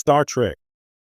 Star Trek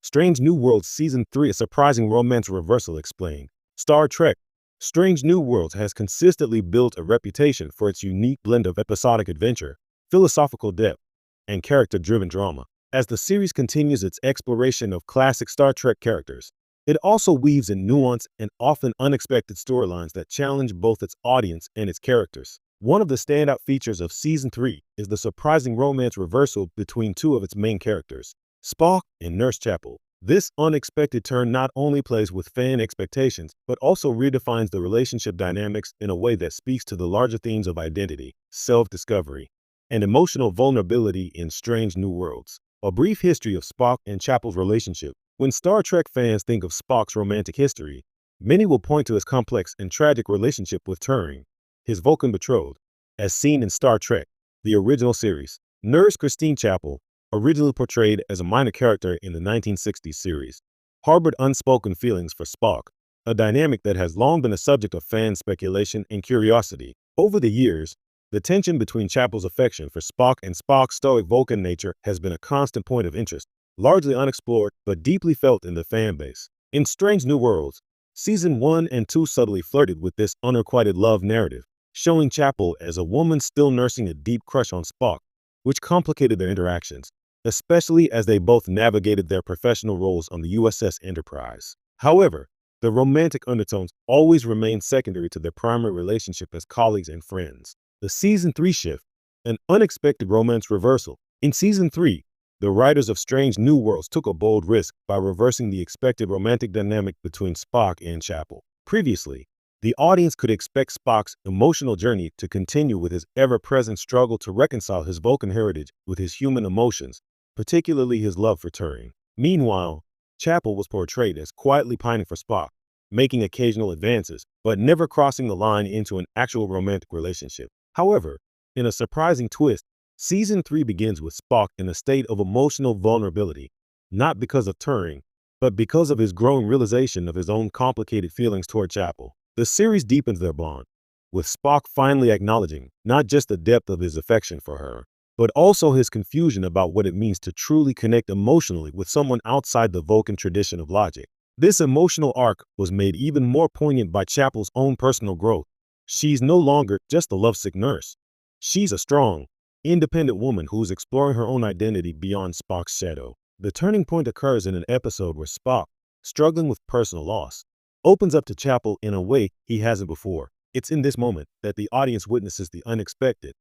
Strange New Worlds Season 3, a surprising romance reversal explained. Star Trek Strange New Worlds has consistently built a reputation for its unique blend of episodic adventure, philosophical depth, and character-driven drama. As the series continues its exploration of classic Star Trek characters, it also weaves in nuanced and often unexpected storylines that challenge both its audience and its characters. One of the standout features of Season 3 is the surprising romance reversal between two of its main characters, Spock and Nurse Chapel. This unexpected turn not only plays with fan expectations, but also redefines the relationship dynamics in a way that speaks to the larger themes of identity, self-discovery, and emotional vulnerability in Strange New Worlds. A brief history of Spock and Chapel's relationship. When Star Trek fans think of Spock's romantic history, many will point to his complex and tragic relationship with Turing, his Vulcan betrothed, as seen in Star Trek, the original series. Nurse Christine Chapel, originally portrayed as a minor character in the 1960s series, harbored unspoken feelings for Spock, a dynamic that has long been a subject of fan speculation and curiosity. Over the years, the tension between Chapel's affection for Spock and Spock's stoic Vulcan nature has been a constant point of interest, largely unexplored but deeply felt in the fan base. In Strange New Worlds, Season 1 and 2 subtly flirted with this unrequited love narrative, showing Chapel as a woman still nursing a deep crush on Spock, which complicated their interactions, especially as they both navigated their professional roles on the USS Enterprise. However, the romantic undertones always remained secondary to their primary relationship as colleagues and friends. The Season 3 shift, an unexpected romance reversal. In Season 3, the writers of Strange New Worlds took a bold risk by reversing the expected romantic dynamic between Spock and Chapel. Previously, the audience could expect Spock's emotional journey to continue with his ever-present struggle to reconcile his Vulcan heritage with his human emotions, particularly his love for Turing. Meanwhile, Chapel was portrayed as quietly pining for Spock, making occasional advances, but never crossing the line into an actual romantic relationship. However, in a surprising twist, Season 3 begins with Spock in a state of emotional vulnerability, not because of Turing, but because of his growing realization of his own complicated feelings toward Chapel. The series deepens their bond, with Spock finally acknowledging not just the depth of his affection for her, but also his confusion about what it means to truly connect emotionally with someone outside the Vulcan tradition of logic. This emotional arc was made even more poignant by Chapel's own personal growth. She's no longer just a lovesick nurse. She's a strong, independent woman who's exploring her own identity beyond Spock's shadow. The turning point occurs in an episode where Spock, struggling with personal loss, opens up to Chapel in a way he hasn't before. It's in this moment that the audience witnesses the unexpected.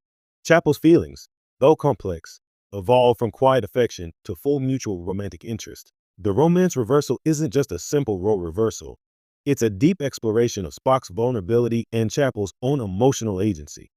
Chapel's feelings, though complex, evolve from quiet affection to full mutual romantic interest. The romance reversal isn't just a simple role reversal. It's a deep exploration of Spock's vulnerability and Chapel's own emotional agency.